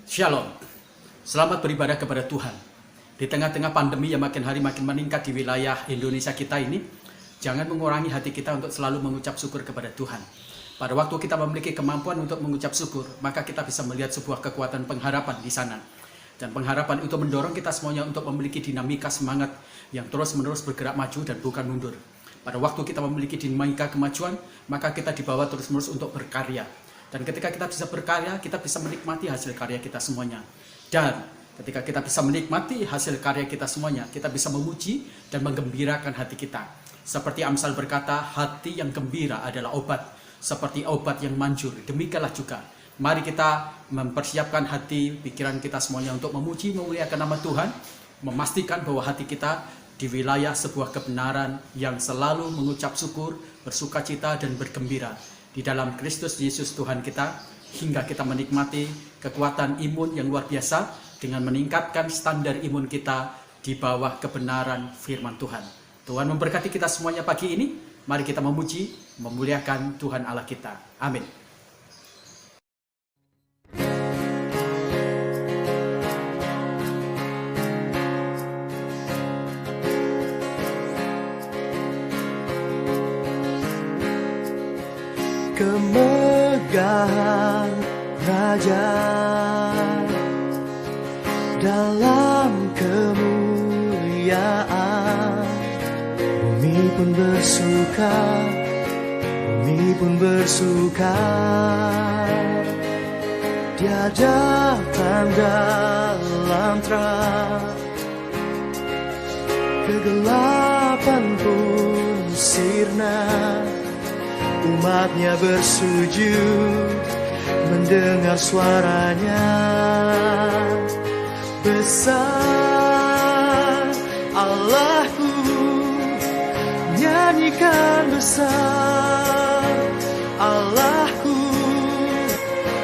Shalom, selamat beribadah kepada Tuhan. Di tengah-tengah pandemi yang makin hari makin meningkat di wilayah Indonesia kita ini, jangan mengurangi hati kita untuk selalu mengucap syukur kepada Tuhan. Pada waktu kita memiliki kemampuan untuk mengucap syukur, maka kita bisa melihat sebuah kekuatan pengharapan di sana. Dan pengharapan itu mendorong kita semuanya untuk memiliki dinamika semangat yang terus-menerus bergerak maju dan bukan mundur. Pada waktu kita memiliki dinamika kemajuan, maka kita dibawa terus-menerus untuk berkarya. Dan ketika kita bisa berkarya, kita bisa menikmati hasil karya kita semuanya. Dan ketika kita bisa menikmati hasil karya kita semuanya, kita bisa memuji dan menggembirakan hati kita. Seperti Amsal berkata, hati yang gembira adalah obat, seperti obat yang manjur. Demikianlah juga, mari kita mempersiapkan hati, pikiran kita semuanya untuk memuji, memuliakan nama Tuhan, memastikan bahwa hati kita di wilayah sebuah kebenaran yang selalu mengucap syukur, bersukacita, dan bergembira di dalam Kristus Yesus Tuhan kita, hingga kita menikmati kekuatan imun yang luar biasa dengan meningkatkan standar imun kita di bawah kebenaran firman Tuhan. Tuhan memberkati kita semuanya pagi ini. Mari kita memuji, memuliakan Tuhan Allah kita. Amin. Kemegahan Raja dalam kemuliaan, bumi pun bersuka, bumi pun bersuka. Dia datang dalam terang, kegelapan pun sirna. Umatnya bersujud mendengar suaranya. Besar Allahku, nyanyikan besar Allahku,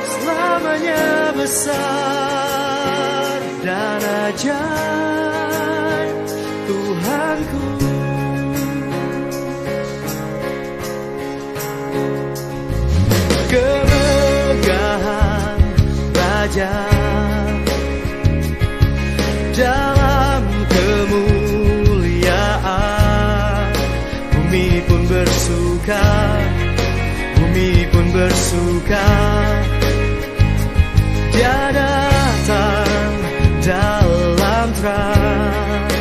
selamanya besar dan ajaib Tuhanku. Kemegahan Raja dalam kemuliaan, bumi pun bersuka, bumi pun bersuka. Dia datang dalam terang,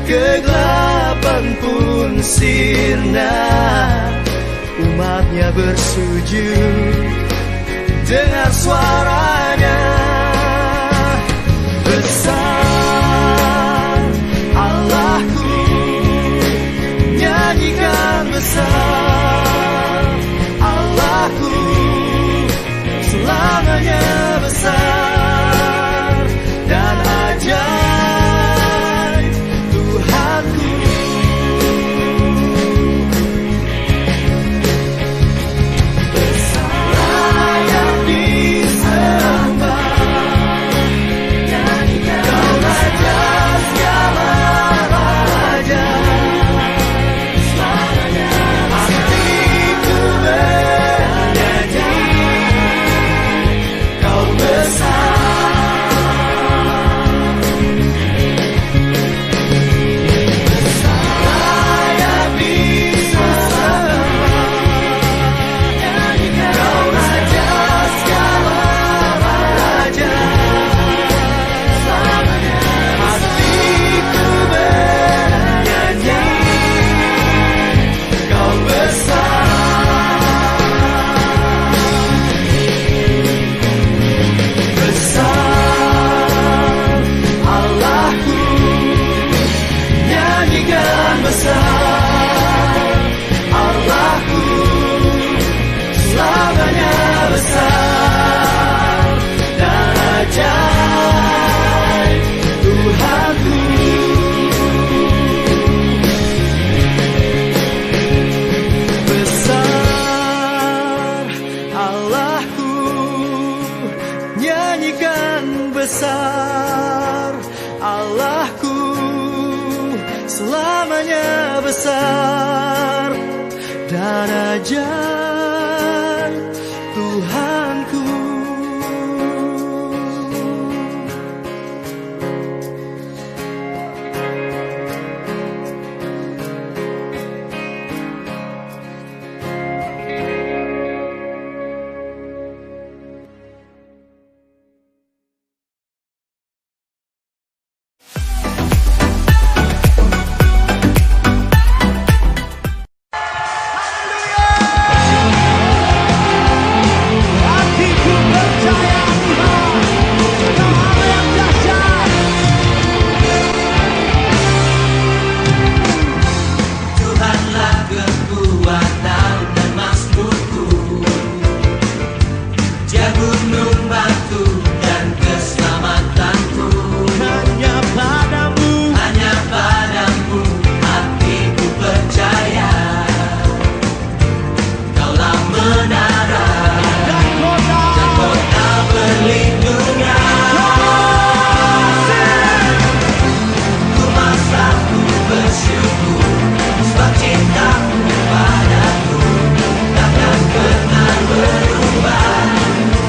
kegelapan pun sirna. Umatnya bersujud dengar suaranya. Besar Allahku, nyanyikan besar Allahku, selamanya besar dan ajaib Tuhanku. Besar Allahku, selamanya besar dan ajaib Tuhanku. membantu dan keselamatanku. Hanya padamu, Hanya padamu hatiku percaya. Kaulah menara dan kota, dan kota perlindungan. Ku masak, ku bersyukur, sebab cintamu padaku takkan pernah berubah.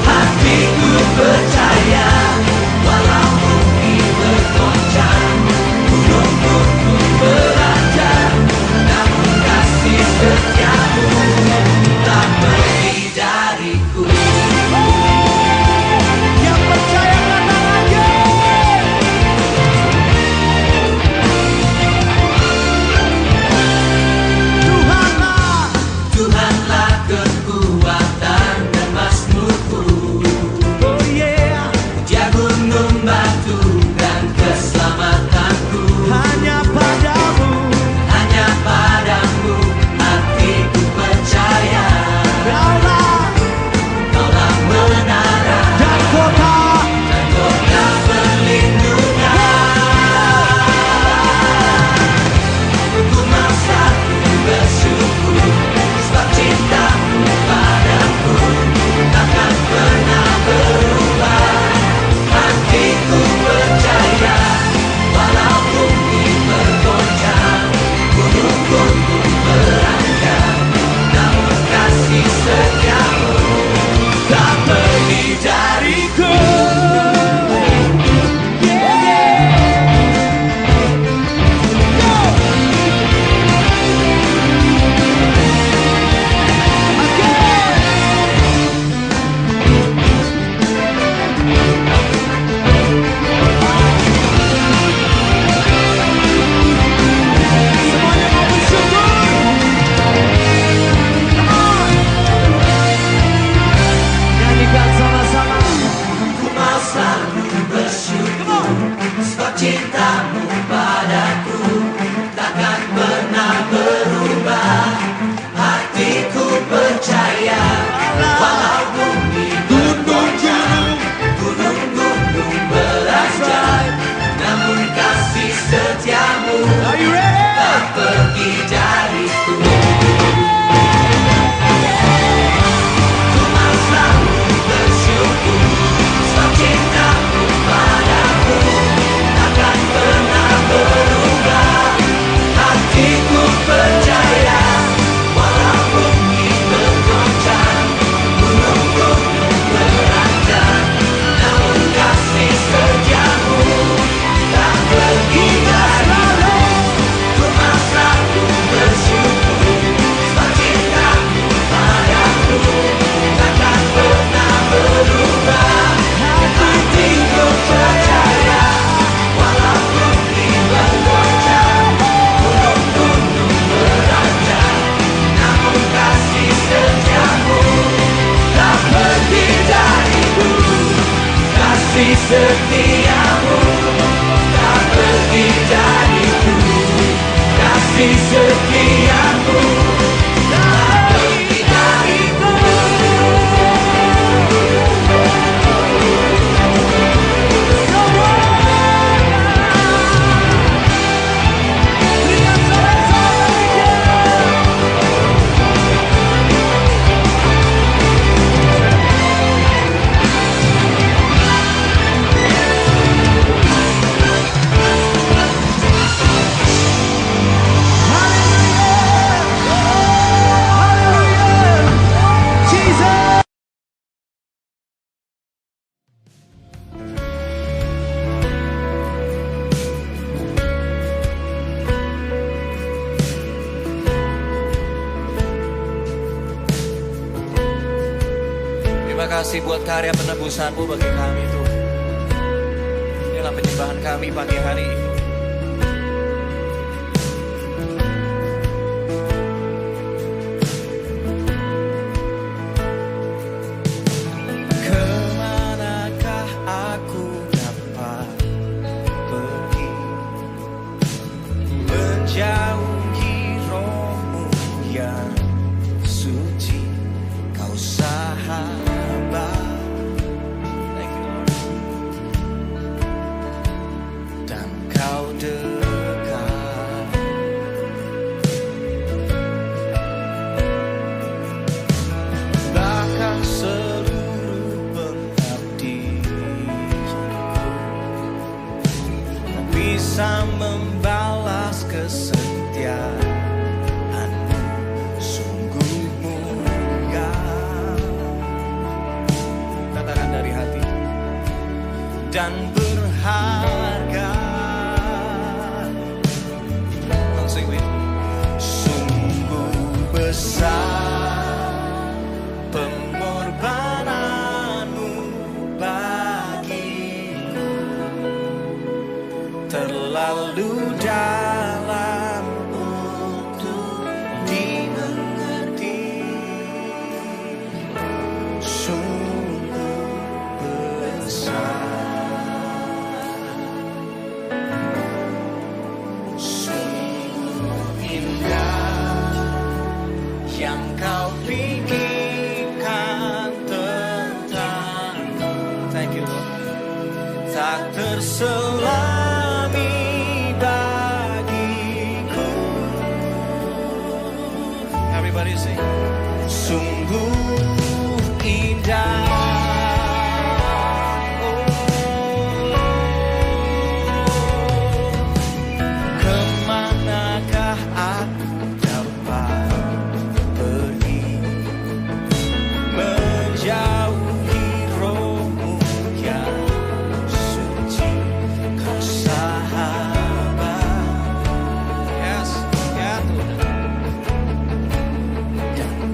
Hatiku percaya, walau bumi bergoncang, gunung-gunung beranjak, namun kasih setiamu tak pergi dariku. yang percaya kata lagi. Tuhanlah, Tuhanlah kekuatan dan mazmurku. oh yeah. Dia gunung batu dan keselamatanku. Hanya padamu, Hanya padamu hatiku percaya. Kaulah Kaulah menara dan kota, dan kota perlindungan. Ku masak, ku bersyukur, sebab cintamu padaku takkan pernah berubah. Hatiku percaya, walau bumi bergoncang, gunung-gunung beranjak, namun kasih setiamu tak pergi dariku. semuanya mau bersyukur. Come on, nyanyikan sama-sama. Ku mau selalu bersyukur, sebab cintamu padaku takkan pernah berubah. Hatiku percaya, walau bumi bergoncang, gunung-gunung beranjak, namun kasih setiamu Are you ready? tak pergi dariku. Ku mau selalu bersyukur, sebab cintamu padaku takkan pernah berubah. Hatiku percaya, walau bumi bergoncang, gunung-gunung beranjak, namun kasih setiamu tak pergi dariku. Ku mau selalu bersyukur, sebab cintamu padaku takkan pernah berubah. Hatiku percaya, walau bumi bergoncang, gunung-gunung beranjak, namun kasih setiamu tak pergi dariku. Kasih setiamu tak pergi dariku. Kasih setiamu tak pergi dariku. Berikan sorak-sorak lagi. Terima kasih buat karya penebusan-Mu bagi kami Tuhan. Inilah penyembahan kami pagi hari ini. Kemanakah aku dapat pergi, menjauhi roh-Mu yang suci, Kau sahabat bisa membalas kesetiaanmu, sungguh mulia. Katakan dari hati. Dan berharga. Sing with me. Sungguh besar pengorbananmu bagiku, terlalu dalam untuk dimengerti. Sungguh besar, sungguh indah yang kau pikirkan tentangku. Thank you, Lord. Tak terselami bagiku. Everybody sing. Sungguh indah. Kemanakah aku dapat pergi, menjauhi rohmu yang suci, kau sahabat. Yes, ya Tuhan. Dan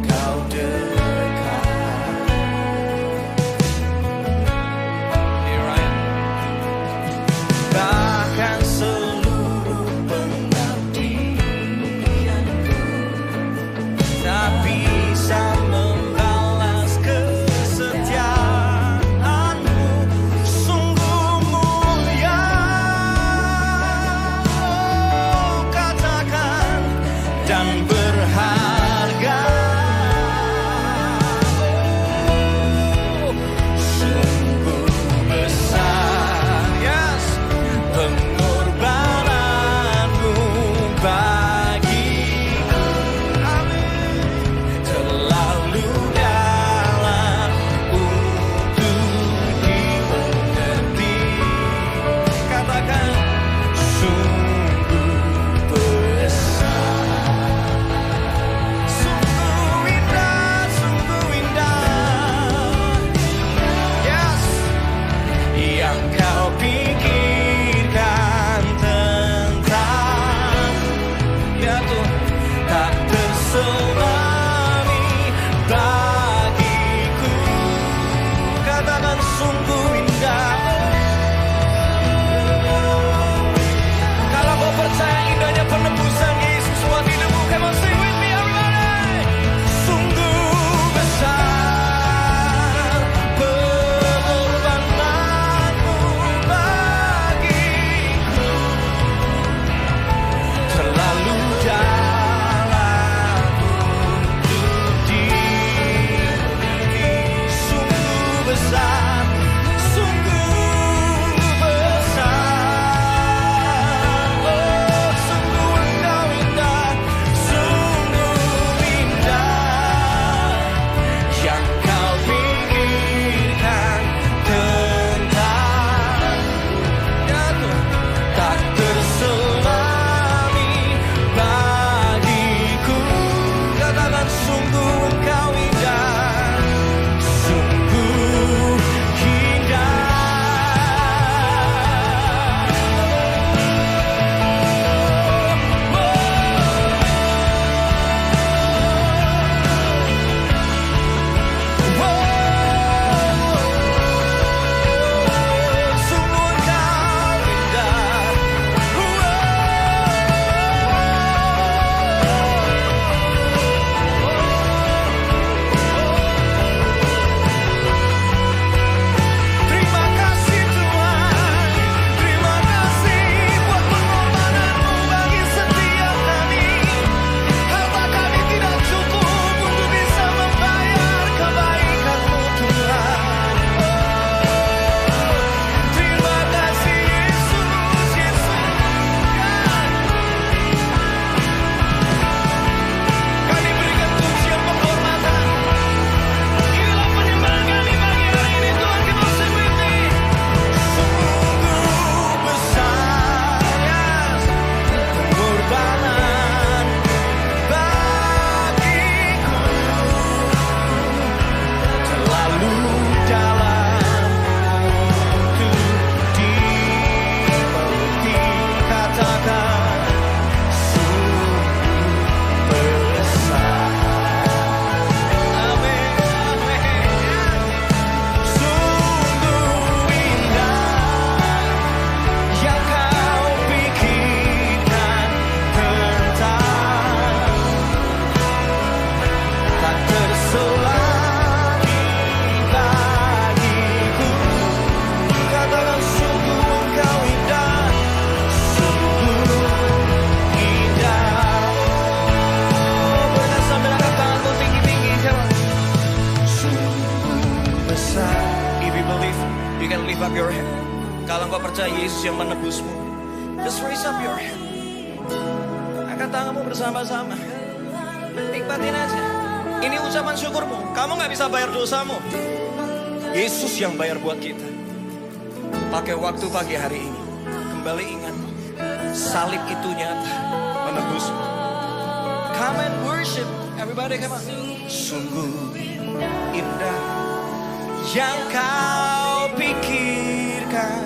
You can lift up your hand. Kalau engkau percaya Yesus yang menebusmu, just raise up your hand. Angkat tanganmu bersama-sama. Nikmatin aja. Ini ucapan syukurmu. Kamu gak bisa bayar dosamu. Yesus yang bayar buat kita. Pakai waktu pagi hari ini. Kembali ingat, salib itu nyata menebusmu. Come and worship. Everybody come on. Sungguh indah yang kau pikirkan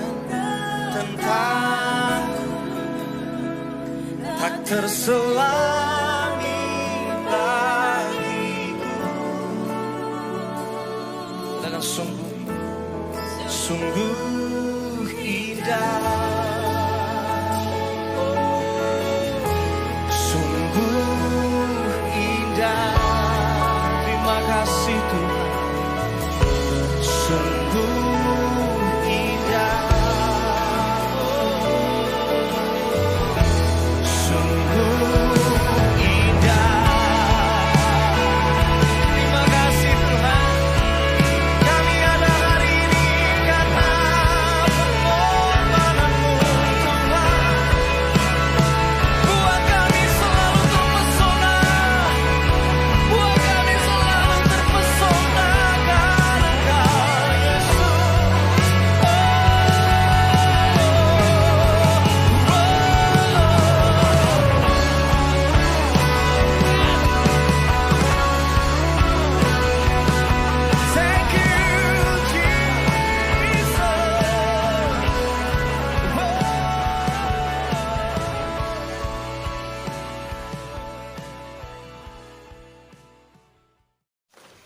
tentangku, tak terselami bagiku. Dengan sungguh indah, sungguh indah. Terima kasih Tuhan, sungguh indah, sungguh indah. Terima kasih Tuhan, kami ada hari ini karena pengorbananmu Tuhan. Buat kami selalu terpesona, buat kami selalu terpesona karena Engkau Yesus. Thank you Jesus.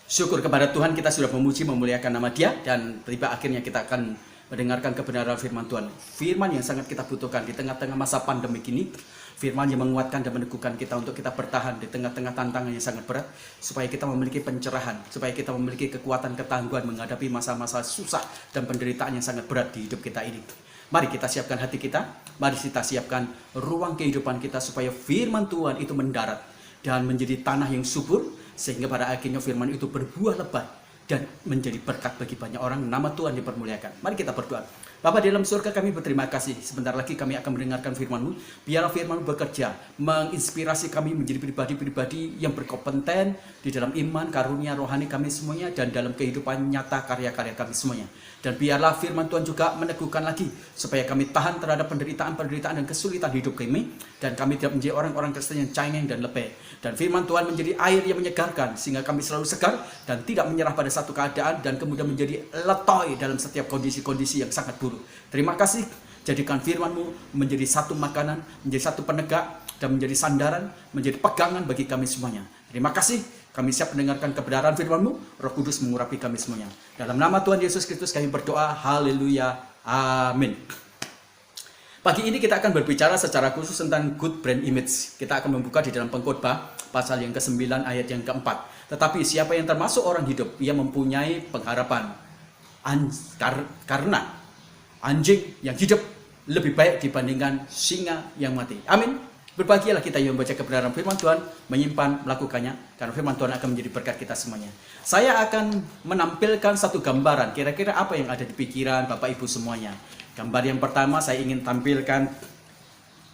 Syukur kepada Tuhan, kita sudah memuji memuliakan nama Dia, dan tiba akhirnya kita akan mendengarkan kebenaran firman Tuhan. Firman yang sangat kita butuhkan di tengah-tengah masa pandemi ini. Firman yang menguatkan dan meneguhkan kita untuk kita bertahan di tengah-tengah tantangan yang sangat berat, supaya kita memiliki pencerahan, supaya kita memiliki kekuatan ketangguhan menghadapi masa-masa susah dan penderitaan yang sangat berat di hidup kita ini. Mari kita siapkan hati kita, mari kita siapkan ruang kehidupan kita supaya firman Tuhan itu mendarat dan menjadi tanah yang subur, sehingga pada akhirnya firman itu berbuah lebat dan menjadi berkat bagi banyak orang. Nama Tuhan dipermuliakan. Mari kita berdoa. Bapa di dalam surga, kami berterima kasih. Sebentar lagi kami akan mendengarkan firman-Mu. Biarlah firman-Mu bekerja, menginspirasi kami menjadi pribadi-pribadi yang berkompeten di dalam iman, karunia rohani kami semuanya, dan dalam kehidupan nyata karya-karya kami semuanya. Dan biarlah firman Tuhan juga meneguhkan lagi, supaya kami tahan terhadap penderitaan-penderitaan dan kesulitan hidup kami, dan kami tidak menjadi orang-orang Kristen yang cengeng dan lepeh. Dan firman Tuhan menjadi air yang menyegarkan, sehingga kami selalu segar dan tidak menyerah pada satu keadaan, dan kemudian menjadi letoy dalam setiap kondisi-kondisi yang sangat buruk. Terima kasih, jadikan firman-Mu menjadi satu makanan, menjadi satu penegak, dan menjadi sandaran, menjadi pegangan bagi kami semuanya. Terima kasih, kami siap mendengarkan kebenaran firman-Mu. Roh Kudus mengurapi kami semuanya. Dalam nama Tuhan Yesus Kristus kami berdoa, haleluya, amin. Pagi ini kita akan berbicara secara khusus tentang good brand image. Kita akan membuka di dalam Pengkhotbah pasal yang ke-9 ayat yang ke-4. Tetapi siapa yang termasuk orang hidup, ia mempunyai pengharapan. Karena anjing yang hidup lebih baik dibandingkan singa yang mati. Amin. Berbahagialah kita yang membaca kebenaran firman Tuhan, menyimpan, melakukannya, karena firman Tuhan akan menjadi berkat kita semuanya. Saya akan menampilkan satu gambaran, kira-kira apa yang ada di pikiran Bapak Ibu semuanya. Gambar yang pertama saya ingin tampilkan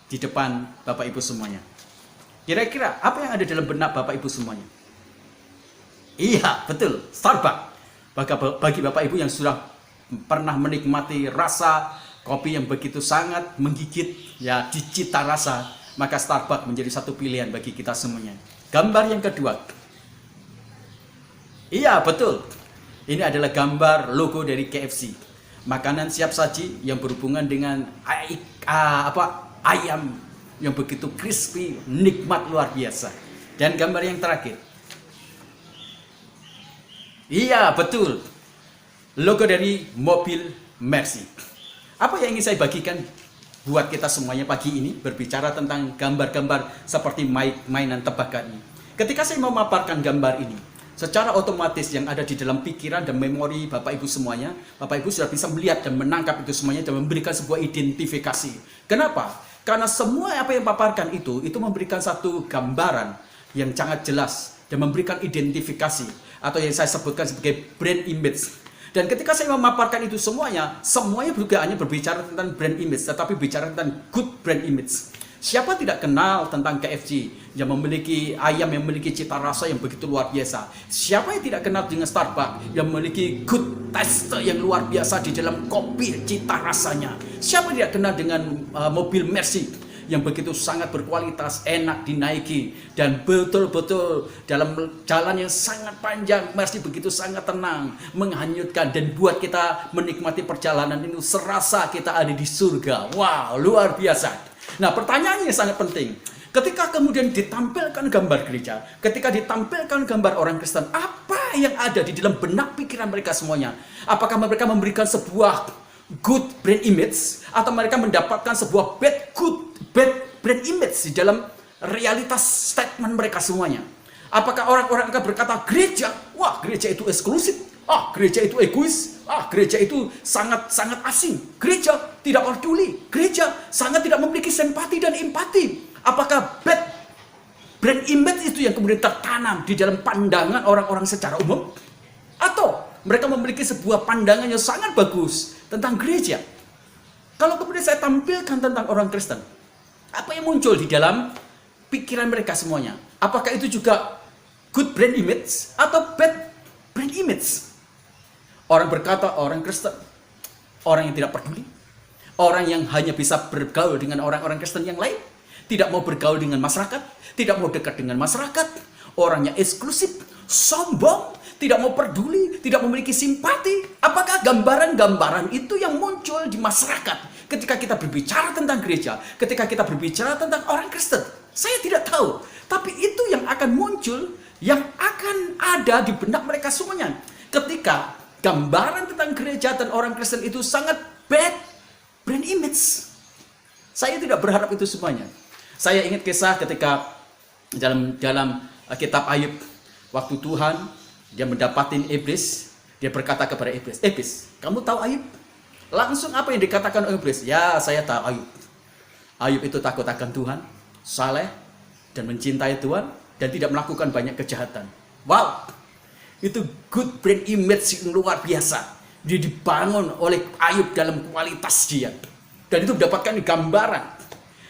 di depan Bapak Ibu semuanya. Kira-kira apa yang ada dalam benak Bapak Ibu semuanya? Iya, betul, Starbucks. Bagi Bapak Ibu yang sudah pernah menikmati rasa kopi yang begitu sangat menggigit, ya, dicita rasa, maka Starbucks menjadi satu pilihan bagi kita semuanya. Gambar yang kedua. Iya, betul. Ini adalah gambar logo dari KFC. Makanan siap saji yang berhubungan dengan ayam yang begitu crispy, nikmat luar biasa. Dan gambar yang terakhir. Iya, betul. Logo dari mobil Mercy. Apa yang ingin saya bagikan buat kita semuanya pagi ini, berbicara tentang gambar-gambar seperti mainan tebakan ini. Ketika saya memaparkan gambar ini, secara otomatis yang ada di dalam pikiran dan memori Bapak Ibu semuanya, Bapak Ibu sudah bisa melihat dan menangkap itu semuanya dan memberikan sebuah identifikasi. Kenapa? Karena semua apa yang paparkan itu memberikan satu gambaran yang sangat jelas dan memberikan identifikasi, atau yang saya sebutkan sebagai brand image. Dan ketika saya memaparkan itu semuanya juga hanya berbicara tentang brand image, tetapi bicara tentang good brand image. Siapa tidak kenal tentang KFC yang memiliki ayam yang memiliki cita rasa yang begitu luar biasa? Siapa yang tidak kenal dengan Starbucks yang memiliki good taste yang luar biasa di dalam kopi cita rasanya? Siapa yang tidak kenal dengan mobil Mercy yang begitu sangat berkualitas, enak dinaiki, dan betul-betul dalam jalan yang sangat panjang, Mercy begitu sangat tenang, menghanyutkan, dan buat kita menikmati perjalanan itu serasa kita ada di surga. Wow, luar biasa. Nah, pertanyaannya sangat penting. Ketika kemudian ditampilkan gambar gereja, ketika ditampilkan gambar orang Kristen, apa yang ada di dalam benak pikiran mereka semuanya? Apakah mereka memberikan sebuah good brand image, atau mereka mendapatkan sebuah bad brand image di dalam realitas statement mereka semuanya? Apakah orang-orang akan berkata gereja, wah gereja itu eksklusif, gereja itu egois, gereja itu sangat asing, gereja tidak peduli, gereja sangat tidak memiliki simpati dan empati? Apakah bad brand image itu yang kemudian tertanam di dalam pandangan orang-orang secara umum? Atau mereka memiliki sebuah pandangan yang sangat bagus tentang gereja? Kalau kemudian saya tampilkan tentang orang Kristen, apa yang muncul di dalam pikiran mereka semuanya? Apakah itu juga good brand image atau bad brand image? Orang berkata orang Kristen, orang yang tidak peduli, orang yang hanya bisa bergaul dengan orang-orang Kristen yang lain, tidak mau bergaul dengan masyarakat, tidak mau dekat dengan masyarakat, orangnya eksklusif, sombong, tidak mau peduli, tidak memiliki simpati. Apakah gambaran-gambaran itu yang muncul di masyarakat ketika kita berbicara tentang gereja, ketika kita berbicara tentang orang Kristen? Saya tidak tahu, tapi itu yang akan muncul, yang akan ada di benak mereka semuanya ketika gambaran tentang gereja dan orang Kristen itu sangat bad brand image. Saya tidak berharap itu semuanya. Saya ingat kisah ketika dalam kitab Ayub, waktu Tuhan dia mendapatin iblis, dia berkata kepada iblis, "Iblis, kamu tahu Ayub?" Langsung apa yang dikatakan oleh iblis? "Ya, saya tahu Ayub. Ayub itu takut akan Tuhan, saleh dan mencintai Tuhan, dan tidak melakukan banyak kejahatan." Wow, itu good brand image yang luar biasa. Dia dibangun oleh Ayub dalam kualitas dia, dan itu mendapatkan gambaran.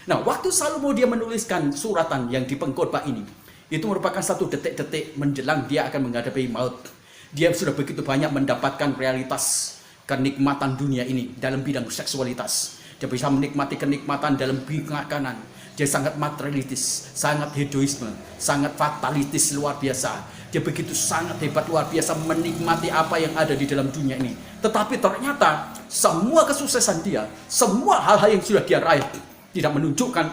Nah, waktu Salomo dia menuliskan suratan yang di pengkhotbah ini, itu merupakan satu detik-detik menjelang dia akan menghadapi maut. Dia sudah begitu banyak mendapatkan realitas kenikmatan dunia ini dalam bidang seksualitas. Dia bisa menikmati kenikmatan dalam bidang makanan. Dia sangat materialistis, sangat hedoisme, sangat fatalitis luar biasa. Dia begitu sangat hebat luar biasa menikmati apa yang ada di dalam dunia ini. Tetapi ternyata semua kesuksesan dia, semua hal-hal yang sudah dia raih, tidak menunjukkan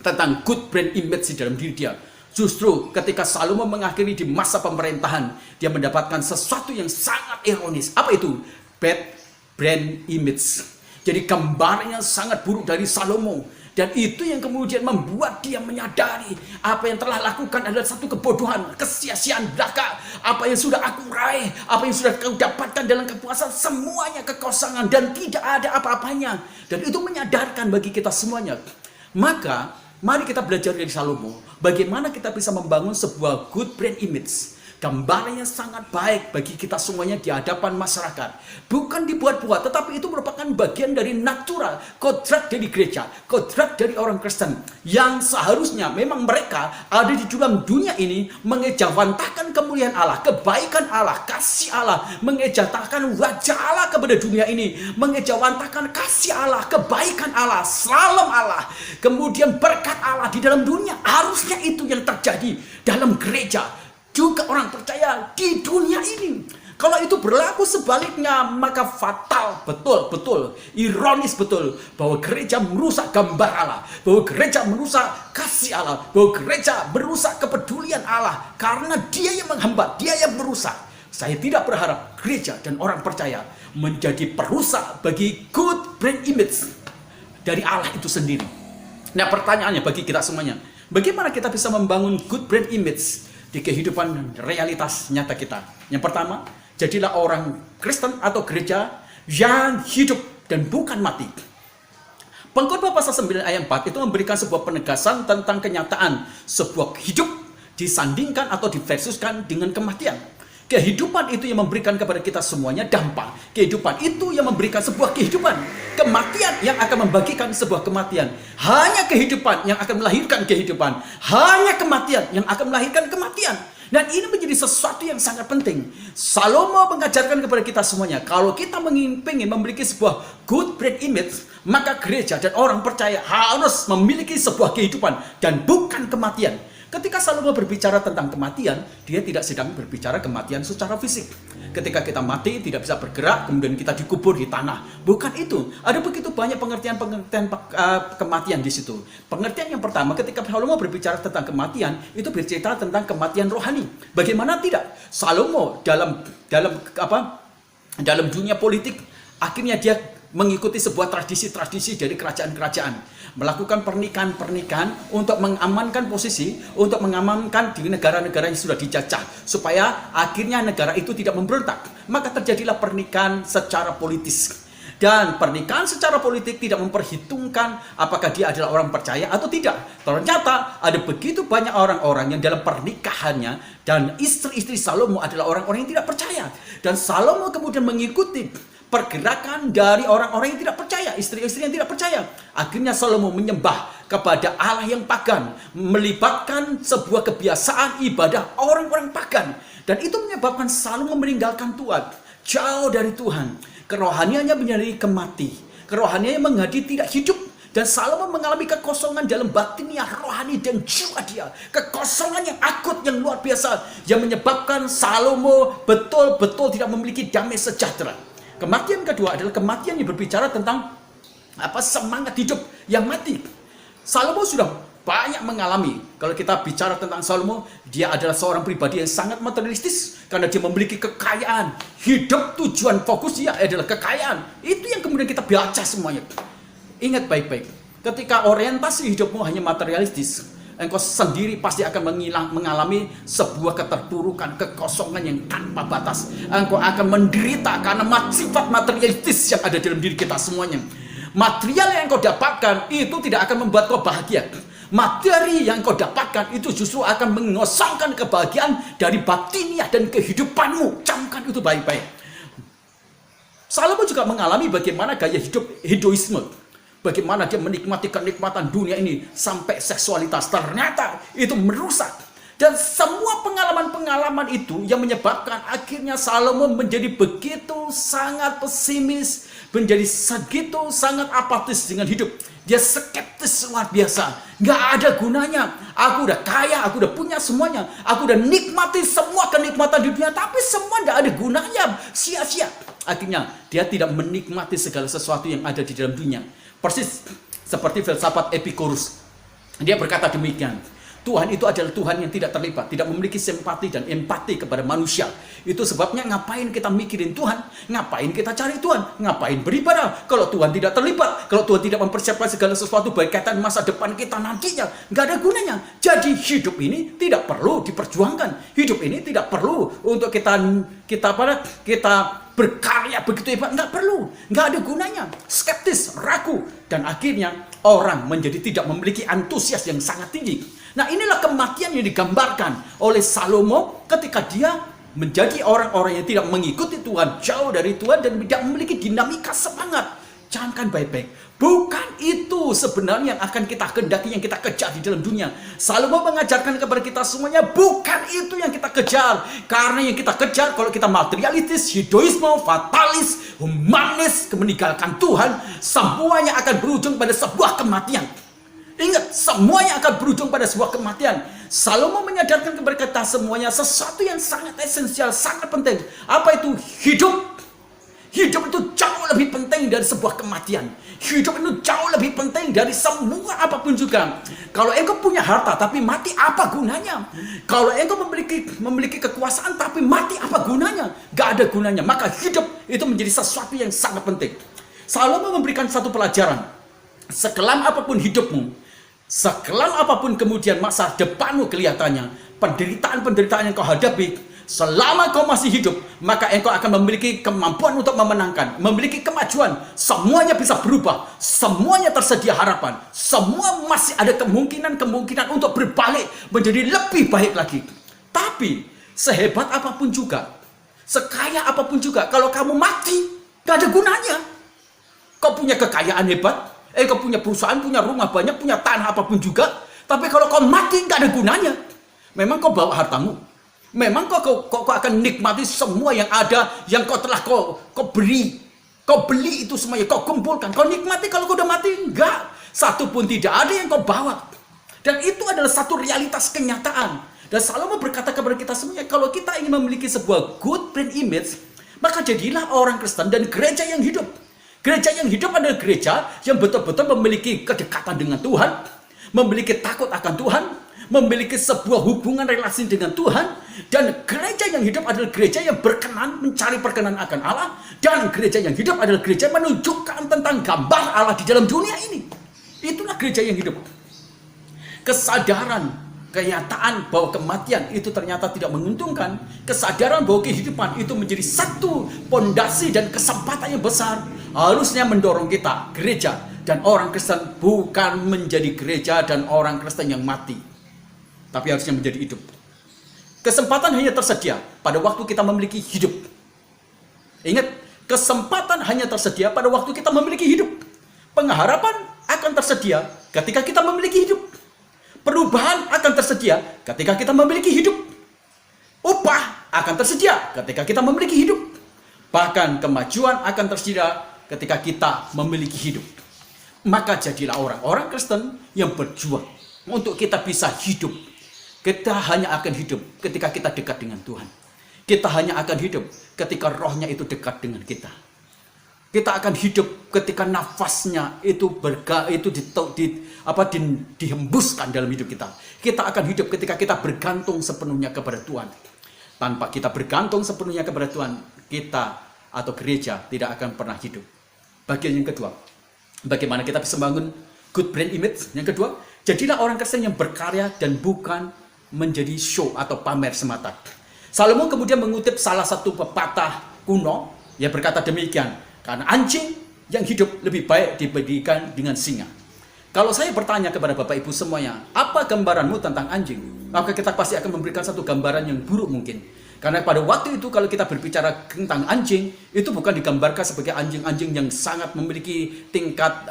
tentang good brand image di dalam diri dia. Justru ketika Salomo mengakhiri di masa pemerintahan, dia mendapatkan sesuatu yang sangat ironis. Apa itu? Bad brand image. Jadi gambarnya sangat buruk dari Salomo. Dan itu yang kemudian membuat dia menyadari apa yang telah lakukan adalah satu kebodohan, kesia-siaan belaka. Apa yang sudah aku raih, apa yang sudah kau dapatkan dalam kepuasan, semuanya kekosongan dan tidak ada apa-apanya. Dan itu menyadarkan bagi kita semuanya. Maka mari kita belajar dari Salomo, bagaimana kita bisa membangun sebuah good brand image. Gambarannya sangat baik bagi kita semuanya di hadapan masyarakat. Bukan dibuat-buat, tetapi itu merupakan bagian dari natural, kodrat dari gereja, kodrat dari orang Kristen. Yang seharusnya memang mereka ada di dalam dunia ini mengejawantahkan kemuliaan Allah, kebaikan Allah, kasih Allah, mengejawantahkan wajah Allah kepada dunia ini, mengejawantahkan kasih Allah, kebaikan Allah, salam Allah, kemudian berkat Allah di dalam dunia. Harusnya itu yang terjadi dalam gereja. Juga orang percaya di dunia ini. Kalau itu berlaku sebaliknya, maka fatal, betul, ironis betul, bahwa gereja merusak gambar Allah, bahwa gereja merusak kasih Allah, bahwa gereja merusak kepedulian Allah, karena dia yang menghambat, dia yang merusak. Saya tidak berharap gereja dan orang percaya menjadi perusak bagi good brand image dari Allah itu sendiri. Nah, pertanyaannya bagi kita semuanya, bagaimana kita bisa membangun good brand image di kehidupan realitas nyata kita? Yang pertama, jadilah orang Kristen atau gereja yang hidup dan bukan mati. Pengkhotbah pasal 9 ayat 4 itu memberikan sebuah penegasan tentang kenyataan sebuah hidup disandingkan atau diversuskan dengan kematian. Kehidupan itu yang memberikan kepada kita semuanya dampak. Kehidupan itu yang memberikan sebuah kehidupan. Kematian yang akan membagikan sebuah kematian. Hanya kehidupan yang akan melahirkan kehidupan. Hanya kematian yang akan melahirkan kematian. Dan ini menjadi sesuatu yang sangat penting. Salomo mengajarkan kepada kita semuanya, kalau kita ingin memiliki sebuah good brand image, maka gereja dan orang percaya harus memiliki sebuah kehidupan dan bukan kematian. Ketika Salomo berbicara tentang kematian, dia tidak sedang berbicara kematian secara fisik. Ketika kita mati, tidak bisa bergerak, kemudian kita dikubur di tanah. Bukan itu. Ada begitu banyak pengertian-pengertian kematian di situ. Pengertian yang pertama, ketika Salomo berbicara tentang kematian, itu bercerita tentang kematian rohani. Bagaimana tidak? Salomo dalam dunia politik, akhirnya dia mengikuti sebuah tradisi-tradisi dari kerajaan-kerajaan, melakukan pernikahan-pernikahan untuk mengamankan posisi, untuk mengamankan di negara-negara yang sudah dijajah, supaya akhirnya negara itu tidak memberontak. Maka terjadilah pernikahan secara politis. Dan pernikahan secara politik tidak memperhitungkan apakah dia adalah orang percaya atau tidak. Ternyata ada begitu banyak orang-orang yang dalam pernikahannya dan istri-istri Salomo adalah orang-orang yang tidak percaya. Dan Salomo kemudian mengikuti pergerakan dari orang-orang yang tidak percaya, istri-istri yang tidak percaya. Akhirnya Salomo menyembah kepada Allah yang pagan, melibatkan sebuah kebiasaan ibadah orang-orang pagan. Dan itu menyebabkan Salomo meninggalkan Tuhan, jauh dari Tuhan. Kerohaniannya menjadi kemati, kerohaniannya menjadi tidak hidup. Dan Salomo mengalami kekosongan dalam batinnya, rohani dan jiwa dia. Kekosongan yang akut, yang luar biasa, yang menyebabkan Salomo betul-betul tidak memiliki damai sejahtera. Kematian kedua adalah kematian yang berbicara tentang semangat hidup yang mati. Salomo sudah banyak mengalami. Kalau kita bicara tentang Salomo, dia adalah seorang pribadi yang sangat materialistis karena dia memiliki kekayaan. Hidup tujuan fokus dia adalah kekayaan. Itu yang kemudian kita baca semuanya. Ingat baik-baik, ketika orientasi hidupmu hanya materialistis, engkau sendiri pasti akan mengalami sebuah keterpurukan, kekosongan yang tanpa batas. Engkau akan menderita karena sifat materialistis yang ada dalam diri kita semuanya. Material yang engkau dapatkan itu tidak akan membuat kau bahagia. Materi yang kau dapatkan itu justru akan mengosongkan kebahagiaan dari batiniah dan kehidupanmu. Camkan itu baik-baik. Salomo juga mengalami bagaimana gaya hidup hedoisme. Bagaimana dia menikmati kenikmatan dunia ini sampai seksualitas. Ternyata itu merusak. Dan semua pengalaman-pengalaman itu yang menyebabkan akhirnya Salomo menjadi begitu sangat pesimis, menjadi segitu sangat apatis dengan hidup. Dia skeptis luar biasa. Gak ada gunanya. Aku udah kaya, aku udah punya semuanya. Aku udah nikmati semua kenikmatan di dunia, tapi semua gak ada gunanya. Sia-sia. Akhirnya dia tidak menikmati segala sesuatu yang ada di dalam dunia. Persis seperti filsafat Epicurus. Dia berkata demikian. Tuhan itu adalah Tuhan yang tidak terlibat, tidak memiliki simpati dan empati kepada manusia. Itu sebabnya ngapain kita mikirin Tuhan, ngapain kita cari Tuhan, ngapain beribadah kalau Tuhan tidak terlibat, kalau Tuhan tidak mempersiapkan segala sesuatu berkaitan masa depan kita nantinya, nggak ada gunanya. Jadi hidup ini tidak perlu diperjuangkan, hidup ini tidak perlu untuk kita berkarya begitu hebat, nggak perlu, nggak ada gunanya. Skeptis, ragu, dan akhirnya orang menjadi tidak memiliki antusias yang sangat tinggi. Nah, inilah kematian yang digambarkan oleh Salomo ketika dia menjadi orang-orang yang tidak mengikuti Tuhan, jauh dari Tuhan, dan tidak memiliki dinamika semangat. Camkan baik-baik. Bukan itu sebenarnya yang akan kita kehendaki, yang kita kejar di dalam dunia. Salomo mengajarkan kepada kita semuanya, bukan itu yang kita kejar. Karena yang kita kejar, kalau kita materialistis, hedoisme, fatalis, humanis, meninggalkan Tuhan, semuanya akan berujung pada sebuah kematian. Ingat, semuanya akan berujung pada sebuah kematian. Salomo menyadarkan kepada kita semuanya sesuatu yang sangat esensial, sangat penting. Apa itu? Hidup. Hidup itu jauh lebih penting dari sebuah kematian. Hidup itu jauh lebih penting dari semua apapun juga. Kalau engkau punya harta tapi mati, apa gunanya? Kalau engkau memiliki kekuasaan tapi mati, apa gunanya? Gak ada gunanya. Maka hidup itu menjadi sesuatu yang sangat penting. Salomo memberikan satu pelajaran. Sekelam apapun hidupmu, sekelam apapun kemudian masa depanmu kelihatannya, penderitaan-penderitaan yang kau hadapi, selama kau masih hidup, maka engkau akan memiliki kemampuan untuk memenangkan, memiliki kemajuan. Semuanya bisa berubah, semuanya tersedia harapan, semua masih ada kemungkinan untuk berbalik menjadi lebih baik lagi. Tapi sehebat apapun juga, sekaya apapun juga, kalau kamu mati, gak ada gunanya. Kau punya kekayaan hebat, kau punya perusahaan, punya rumah banyak, punya tanah apapun juga, tapi kalau kau mati gak ada gunanya. Memang kau bawa hartamu, memang kau akan nikmati semua yang ada, yang kau telah kau beri. Kau beli itu semuanya, kau kumpulkan, kau nikmati. Kalau kau udah mati, enggak. Satu pun tidak ada yang kau bawa. Dan itu adalah satu realitas kenyataan. Dan Salomo berkata kepada kita semuanya, kalau kita ingin memiliki sebuah good brand image, maka jadilah orang Kristen dan gereja yang hidup. Gereja yang hidup adalah gereja yang betul-betul memiliki kedekatan dengan Tuhan, memiliki takut akan Tuhan, memiliki sebuah hubungan relasi dengan Tuhan. Dan gereja yang hidup adalah gereja yang berkenan, mencari perkenan akan Allah. Dan gereja yang hidup adalah gereja yang menunjukkan tentang gambar Allah di dalam dunia ini. Itulah gereja yang hidup. Kesadaran, kenyataan bahwa kematian itu ternyata tidak menguntungkan, kesadaran bahwa kehidupan itu menjadi satu pondasi dan kesempatan yang besar, harusnya mendorong kita, gereja dan orang Kristen, bukan menjadi gereja dan orang Kristen yang mati, tapi harusnya menjadi hidup. Kesempatan hanya tersedia pada waktu kita memiliki hidup. Ingat, kesempatan hanya tersedia pada waktu kita memiliki hidup. Pengharapan akan tersedia ketika kita memiliki hidup. Perubahan akan tersedia ketika kita memiliki hidup. Upah akan tersedia ketika kita memiliki hidup. Bahkan kemajuan akan tersedia ketika kita memiliki hidup. Maka jadilah orang-orang Kristen yang berjuang untuk kita bisa hidup. Kita hanya akan hidup ketika kita dekat dengan Tuhan. Kita hanya akan hidup ketika rohnya itu dekat dengan kita. Kita akan hidup ketika nafasnya itu dihembuskan dalam hidup kita. Kita akan hidup ketika kita bergantung sepenuhnya kepada Tuhan. Tanpa kita bergantung sepenuhnya kepada Tuhan, kita atau gereja tidak akan pernah hidup. Bagian yang kedua, bagaimana kita bisa bangun good brand image? Yang kedua, jadilah orang Kristen yang berkarya dan bukan menjadi show atau pamer semata. Salomo kemudian mengutip salah satu pepatah kuno yang berkata demikian, karena anjing yang hidup lebih baik dibandingkan dengan singa. Kalau saya bertanya kepada Bapak Ibu semuanya, apa gambaranmu tentang anjing? Maka kita pasti akan memberikan satu gambaran yang buruk mungkin. Karena pada waktu itu kalau kita berbicara tentang anjing, itu bukan digambarkan sebagai anjing-anjing yang sangat memiliki tingkat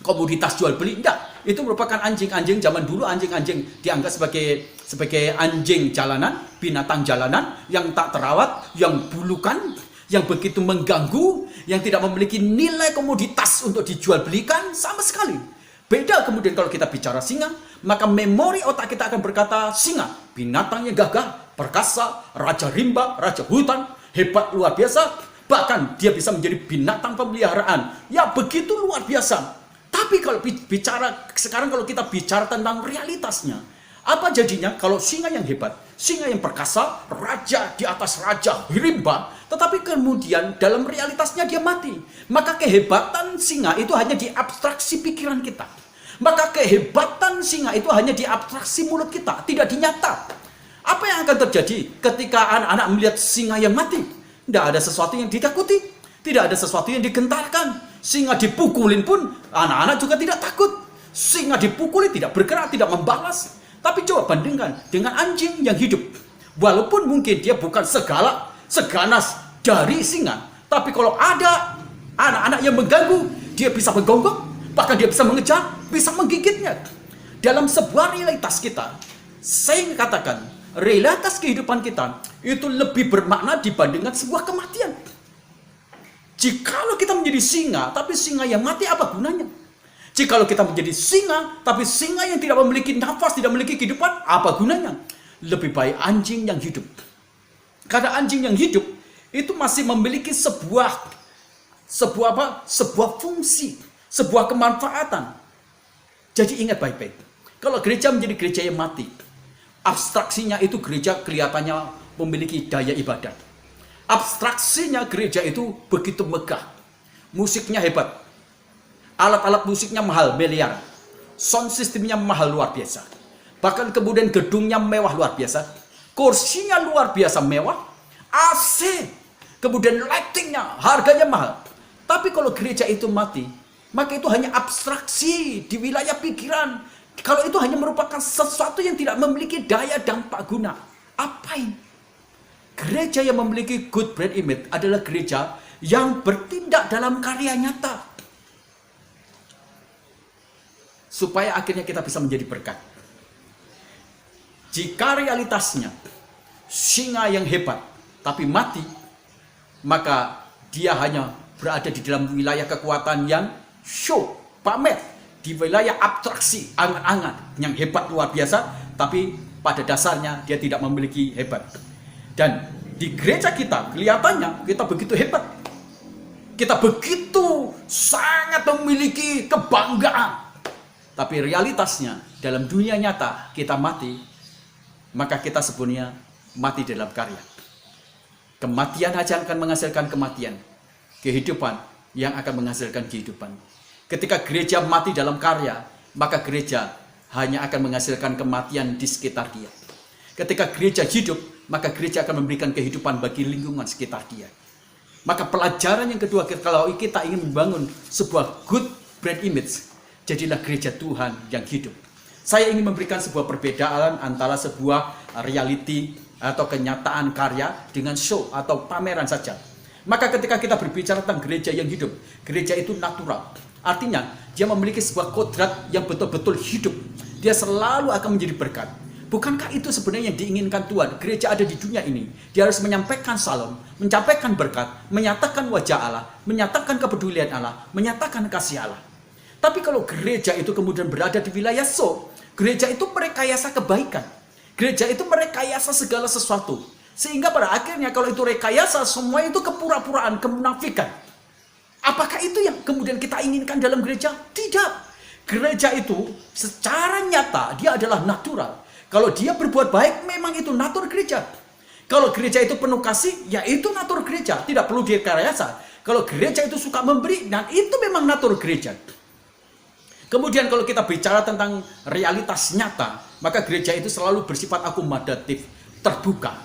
komoditas jual beli. Enggak, itu merupakan anjing-anjing zaman dulu. Anjing-anjing dianggap sebagai anjing jalanan, binatang jalanan yang tak terawat, yang bulukan, yang begitu mengganggu, yang tidak memiliki nilai komoditas untuk dijual belikan sama sekali. Beda kemudian kalau kita bicara singa, maka memori otak kita akan berkata singa, binatang yang gagah, perkasa, raja rimba, raja hutan, hebat luar biasa, bahkan dia bisa menjadi binatang pemeliharaan. Ya begitu luar biasa. Tapi kalau sekarang kalau kita bicara tentang realitasnya, apa jadinya kalau singa yang hebat, singa yang perkasa, raja di atas raja, rimba, tetapi kemudian dalam realitasnya dia mati. Maka kehebatan singa itu hanya di abstraksi pikiran kita. Maka kehebatan singa itu hanya di abstraksi mulut kita, tidak dinyata. Apa yang akan terjadi ketika anak-anak melihat singa yang mati? Tidak ada sesuatu yang ditakuti, tidak ada sesuatu yang digentarkan. Singa dipukulin pun anak-anak juga tidak takut. Singa dipukuli tidak bergerak, tidak membalas. Tapi coba bandingkan dengan anjing yang hidup. Walaupun mungkin dia bukan seganas dari singa, tapi kalau ada anak-anak yang mengganggu, dia bisa menggonggong, bahkan dia bisa mengejar, bisa menggigitnya. Dalam sebuah realitas kita, saya katakan, realitas kehidupan kita itu lebih bermakna dibandingkan sebuah kematian. Jikalau kita menjadi singa, tapi singa yang mati apa gunanya? Jikalau kita menjadi singa, tapi singa yang tidak memiliki nafas, tidak memiliki kehidupan, apa gunanya? Lebih baik anjing yang hidup. Karena anjing yang hidup itu masih memiliki sebuah fungsi, sebuah kemanfaatan. Jadi ingat baik-baik. Kalau gereja menjadi gereja yang mati, abstraksinya itu gereja kelihatannya memiliki daya ibadat. Abstraksinya gereja itu begitu megah. Musiknya hebat. Alat-alat musiknya mahal, miliar. Sound systemnya mahal luar biasa. Bahkan kemudian gedungnya mewah luar biasa. Kursinya luar biasa mewah. AC. Kemudian lightingnya, harganya mahal. Tapi kalau gereja itu mati, maka itu hanya abstraksi di wilayah pikiran. Kalau itu hanya merupakan sesuatu yang tidak memiliki daya dampak guna. Apain? Gereja yang memiliki good brand image adalah gereja yang bertindak dalam karya nyata. Supaya akhirnya kita bisa menjadi berkat. Jika realitasnya singa yang hebat tapi mati, maka dia hanya berada di dalam wilayah kekuatan yang show, pamer, di wilayah abstraksi, angan-angan yang hebat luar biasa, tapi pada dasarnya dia tidak memiliki hebat. Dan di gereja kita kelihatannya kita begitu hebat, kita begitu sangat memiliki kebanggaan, tapi realitasnya dalam dunia nyata kita mati, maka kita sebenarnya mati dalam karya. Kematian saja akan menghasilkan kematian, kehidupan yang akan menghasilkan kehidupan. Ketika gereja mati dalam karya, maka gereja hanya akan menghasilkan kematian di sekitar dia. Ketika gereja hidup, maka gereja akan memberikan kehidupan bagi lingkungan sekitar dia. Maka pelajaran yang kedua, kalau kita ingin membangun sebuah good brand image, jadilah gereja Tuhan yang hidup. Saya ingin memberikan sebuah perbedaan antara sebuah reality atau kenyataan karya dengan show atau pameran saja. Maka ketika kita berbicara tentang gereja yang hidup, gereja itu natural. Artinya, dia memiliki sebuah kodrat yang betul-betul hidup. Dia selalu akan menjadi berkat. Bukankah itu sebenarnya yang diinginkan Tuhan? Gereja ada di dunia ini, dia harus menyampaikan salam, menyampaikan berkat, menyatakan wajah Allah, menyatakan kepedulian Allah, menyatakan kasih Allah. Tapi kalau gereja itu kemudian berada di wilayah show, gereja itu merekayasa kebaikan. Gereja itu merekayasa segala sesuatu. Sehingga pada akhirnya kalau itu rekayasa, semua itu kepura-puraan, kemunafikan. Apakah itu yang kemudian kita inginkan dalam gereja? Tidak. Gereja itu secara nyata dia adalah natural. Kalau dia berbuat baik, memang itu natur gereja. Kalau gereja itu penuh kasih, ya itu natur gereja. Tidak perlu direkayasa. Kalau gereja itu suka memberi, dan itu memang natur gereja. Kemudian kalau kita bicara tentang realitas nyata, maka gereja itu selalu bersifat akomodatif, terbuka.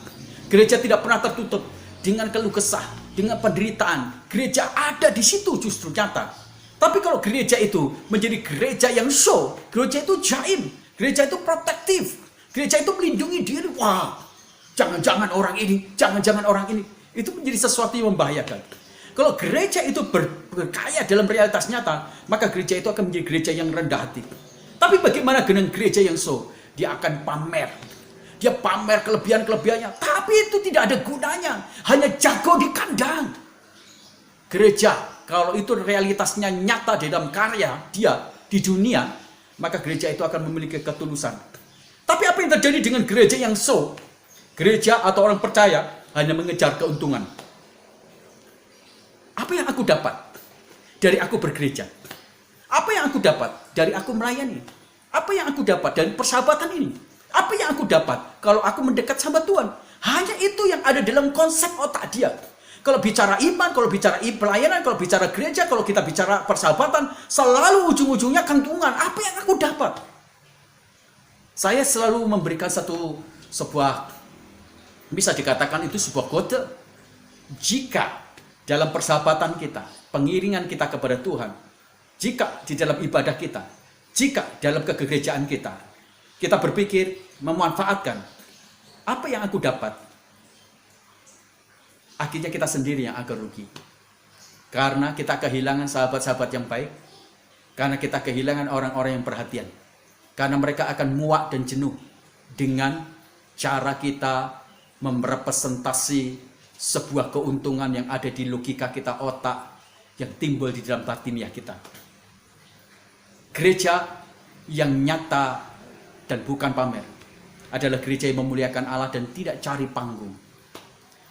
Gereja tidak pernah tertutup dengan keluh kesah, dengan penderitaan. Gereja ada di situ justru nyata. Tapi kalau gereja itu menjadi gereja yang show, gereja itu jaim, gereja itu protektif, gereja itu melindungi diri. Wah, jangan-jangan orang ini, jangan-jangan orang ini. Itu menjadi sesuatu yang membahayakan. Kalau gereja itu berkaya dalam realitas nyata, maka gereja itu akan menjadi gereja yang rendah hati. Tapi bagaimana dengan gereja yang show? Dia akan pamer. Dia pamer kelebihan-kelebihannya. Tapi itu tidak ada gunanya. Hanya jago di kandang. Gereja, kalau itu realitasnya nyata di dalam karya dia di dunia, maka gereja itu akan memiliki ketulusan. Tapi apa yang terjadi dengan gereja yang show? Gereja atau orang percaya hanya mengejar keuntungan. Apa yang aku dapat dari aku bergereja? Apa yang aku dapat dari aku melayani? Apa yang aku dapat dari persahabatan ini? Apa yang aku dapat kalau aku mendekat sama Tuhan? Hanya itu yang ada dalam konsep otak dia. Kalau bicara iman, kalau bicara pelayanan, kalau bicara gereja, kalau kita bicara persahabatan, selalu ujung-ujungnya keuntungan. Apa yang aku dapat? Saya selalu memberikan sebuah bisa dikatakan itu sebuah kode. Jika dalam persahabatan kita, pengiringan kita kepada Tuhan, jika di dalam ibadah kita, jika dalam kegerejaan kita, kita berpikir memanfaatkan apa yang aku dapat, akhirnya kita sendiri yang akan rugi. Karena kita kehilangan sahabat-sahabat yang baik, karena kita kehilangan orang-orang yang perhatian, karena mereka akan muak dan jenuh dengan cara kita merepresentasi sebuah keuntungan yang ada di logika kita, otak yang timbul di dalam batiniah kita. Gereja yang nyata dan bukan pamer adalah gereja yang memuliakan Allah dan tidak cari panggung.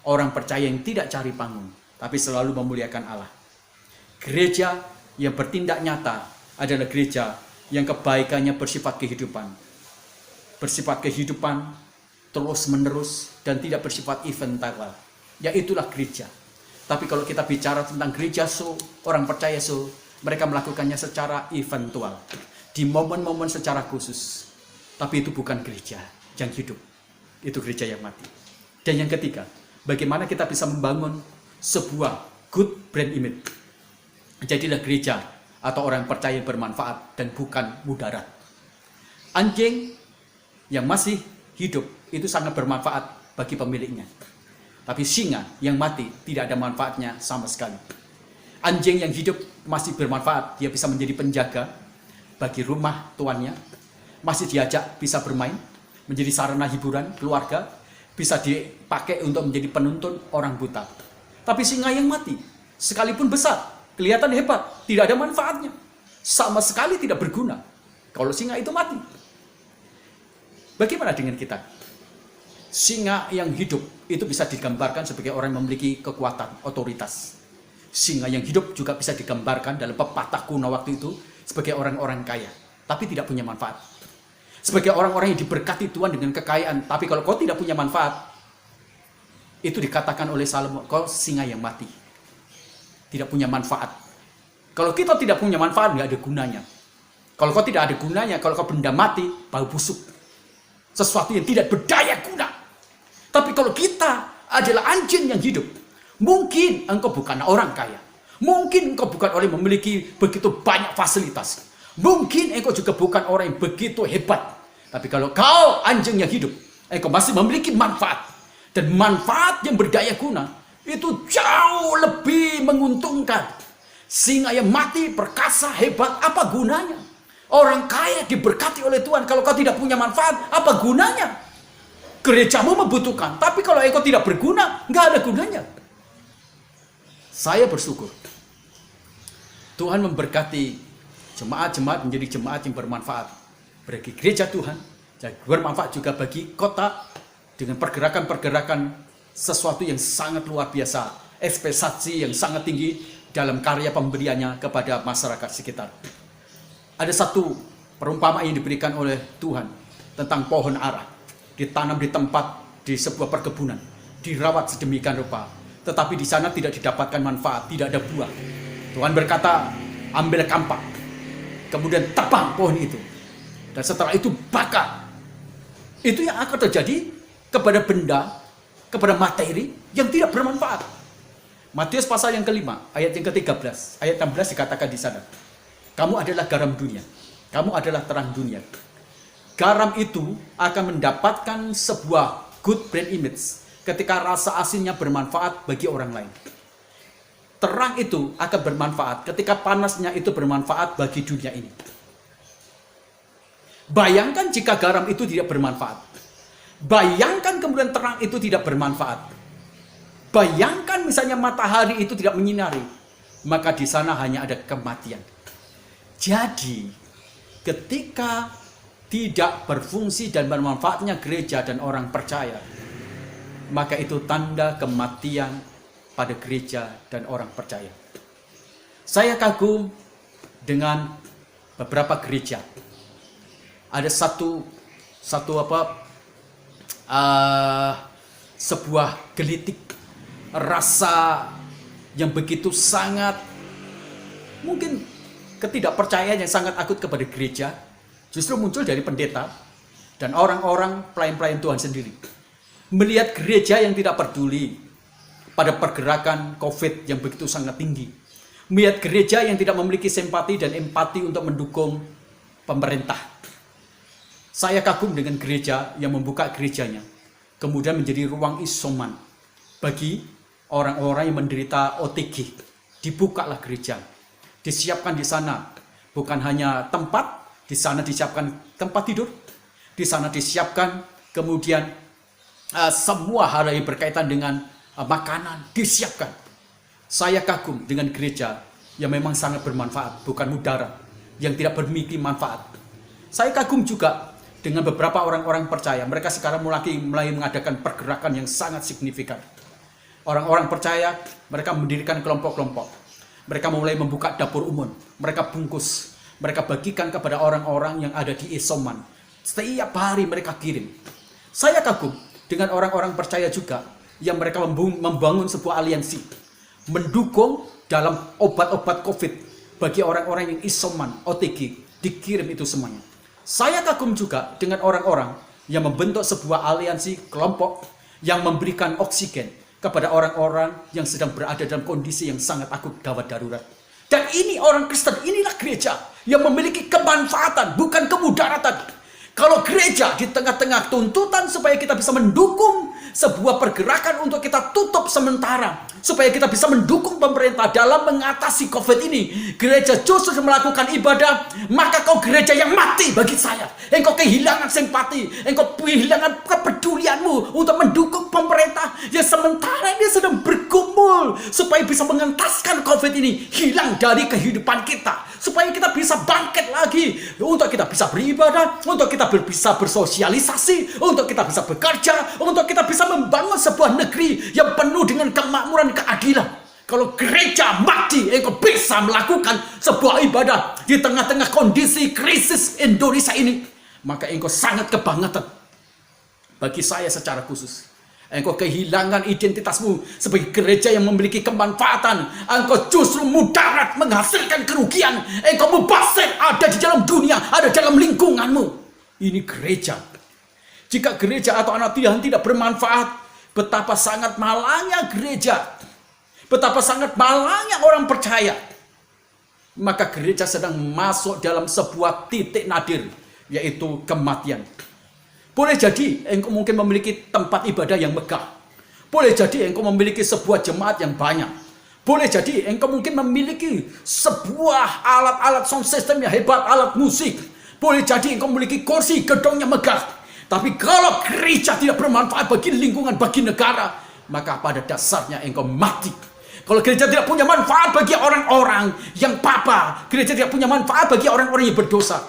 Orang percaya yang tidak cari panggung, tapi selalu memuliakan Allah. Gereja yang bertindak nyata adalah gereja yang kebaikannya bersifat kehidupan. Bersifat kehidupan terus menerus dan tidak bersifat eventual. Ya itulah gereja. Tapi kalau kita bicara tentang gereja show, orang percaya show, mereka melakukannya secara eventual, di momen-momen secara khusus. Tapi itu bukan gereja yang hidup, itu gereja yang mati. Dan yang ketiga, bagaimana kita bisa membangun sebuah good brand image. Jadilah gereja atau orang percaya yang bermanfaat dan bukan mudarat. Anjing yang masih hidup itu sangat bermanfaat bagi pemiliknya. Tapi singa yang mati tidak ada manfaatnya sama sekali. Anjing yang hidup masih bermanfaat. Dia bisa menjadi penjaga bagi rumah tuannya. Masih diajak bisa bermain, menjadi sarana hiburan keluarga. Bisa dipakai untuk menjadi penuntun orang buta. Tapi singa yang mati, sekalipun besar, kelihatan hebat, tidak ada manfaatnya. Sama sekali tidak berguna kalau singa itu mati. Bagaimana dengan kita? Singa yang hidup itu bisa digambarkan sebagai orang yang memiliki kekuatan, otoritas. Singa yang hidup juga bisa digambarkan dalam pepatah kuno waktu itu sebagai orang-orang kaya, tapi tidak punya manfaat. Sebagai orang-orang yang diberkati Tuhan dengan kekayaan, tapi kalau kau tidak punya manfaat, itu dikatakan oleh Salomo, kau singa yang mati. Tidak punya manfaat. Kalau kita tidak punya manfaat, nggak ada gunanya. Kalau kau tidak ada gunanya, kalau kau benda mati, bau busuk. Sesuatu yang tidak berdaya guna. Tapi kalau kita adalah anjing yang hidup, mungkin engkau bukan orang kaya. Mungkin engkau bukan orang yang memiliki begitu banyak fasilitas. Mungkin engkau juga bukan orang yang begitu hebat. Tapi kalau kau anjing yang hidup, engkau masih memiliki manfaat. Dan manfaat yang berdaya guna, itu jauh lebih menguntungkan. Singa yang mati, perkasa, hebat, apa gunanya? Orang kaya diberkati oleh Tuhan, kalau kau tidak punya manfaat, apa gunanya? Gerejamu membutuhkan, tapi kalau engkau tidak berguna, nggak ada gunanya. Saya bersyukur Tuhan memberkati jemaat-jemaat menjadi jemaat yang bermanfaat bagi gereja Tuhan, dan bermanfaat juga bagi kota dengan pergerakan-pergerakan sesuatu yang sangat luar biasa, ekspektasi yang sangat tinggi dalam karya pemberiannya kepada masyarakat sekitar. Ada satu perumpamaan yang diberikan oleh Tuhan tentang pohon ara, ditanam di tempat di sebuah perkebunan, dirawat sedemikian rupa, tetapi di sana tidak didapatkan manfaat, tidak ada buah. Tuhan berkata, ambil kampak, kemudian tebang pohon itu, dan setelah itu bakar. Itu yang akan terjadi kepada benda, kepada materi yang tidak bermanfaat. Matius pasal yang kelima, ayat yang ke-13, ayat 16 dikatakan di sana, kamu adalah garam dunia, kamu adalah terang dunia. Garam itu akan mendapatkan sebuah good brand image ketika rasa asinnya bermanfaat bagi orang lain. Terang itu akan bermanfaat ketika panasnya itu bermanfaat bagi dunia ini. Bayangkan jika garam itu tidak bermanfaat. Bayangkan kemudian terang itu tidak bermanfaat. Bayangkan misalnya matahari itu tidak menyinari, maka di sana hanya ada kematian. Jadi, ketika tidak berfungsi dan bermanfaatnya gereja dan orang percaya, maka itu tanda kematian pada gereja dan orang percaya. Saya kagum dengan beberapa gereja. Ada sebuah gelitik rasa yang begitu sangat, mungkin ketidakpercayaan yang sangat akut kepada gereja justru muncul dari pendeta dan orang-orang pelayan-pelayan Tuhan sendiri. Melihat gereja yang tidak peduli pada pergerakan COVID yang begitu sangat tinggi. Melihat gereja yang tidak memiliki simpati dan empati untuk mendukung pemerintah. Saya kagum dengan gereja yang membuka gerejanya, kemudian menjadi ruang isoman bagi orang-orang yang menderita OTG. Dibukalah gereja. Disiapkan di sana bukan hanya tempat, di sana disiapkan tempat tidur, di sana disiapkan kemudian semua hal yang berkaitan dengan makanan disiapkan. Saya kagum dengan gereja yang memang sangat bermanfaat, bukan mudarat yang tidak memiliki manfaat. Saya kagum juga dengan beberapa orang-orang percaya. Mereka sekarang mulai mengadakan pergerakan yang sangat signifikan. Orang-orang percaya, mereka mendirikan kelompok-kelompok. Mereka mulai membuka dapur umum. Mereka bungkus. Mereka bagikan kepada orang-orang yang ada di isoman. Setiap hari mereka kirim. Saya kagum dengan orang-orang percaya juga yang mereka membangun sebuah aliansi. Mendukung dalam obat-obat COVID bagi orang-orang yang isoman, OTG. Dikirim itu semuanya. Saya kagum juga dengan orang-orang yang membentuk sebuah aliansi kelompok yang memberikan oksigen kepada orang-orang yang sedang berada dalam kondisi yang sangat akut gawat darurat. Dan ini orang Kristen, inilah gereja yang memiliki kemanfaatan, bukan kemudaratan. Kalau gereja di tengah-tengah tuntutan supaya kita bisa mendukung sebuah pergerakan untuk kita tutup sementara supaya kita bisa mendukung pemerintah dalam mengatasi COVID ini. Gereja justru melakukan ibadah, maka kau gereja yang mati bagi saya. Engkau kehilangan simpati, engkau kehilangan kepedulianmu untuk mendukung pemerintah yang sementara ini sedang bergumul supaya bisa mengentaskan COVID ini hilang dari kehidupan kita, supaya kita bisa bangkit lagi, untuk kita bisa beribadah, untuk kita bisa bersosialisasi, untuk kita bisa bekerja, untuk kita bisa membangun sebuah negeri yang penuh dengan kemakmuran, keadilan. Kalau gereja mati, engkau bisa melakukan sebuah ibadah di tengah-tengah kondisi krisis Indonesia ini, maka engkau sangat kebangetan. Bagi saya secara khusus, engkau kehilangan identitasmu sebagai gereja yang memiliki kemanfaatan. Engkau justru mudarat, menghasilkan kerugian. Engkau mubazir, ada di dalam dunia, ada dalam lingkunganmu. Ini gereja. Jika gereja atau anak Tuhan tidak bermanfaat, betapa sangat malangnya gereja, betapa sangat malangnya orang percaya. Maka gereja sedang masuk dalam sebuah titik nadir, yaitu kematian. Boleh jadi engkau mungkin memiliki tempat ibadah yang megah. Boleh jadi engkau memiliki sebuah jemaat yang banyak. Boleh jadi engkau mungkin memiliki sebuah alat-alat sound system yang hebat, alat musik. Boleh jadi engkau memiliki kursi, gedungnya megah. Tapi kalau gereja tidak bermanfaat bagi lingkungan, bagi negara, maka pada dasarnya engkau mati. Kalau gereja tidak punya manfaat bagi orang-orang yang papa, gereja tidak punya manfaat bagi orang-orang yang berdosa,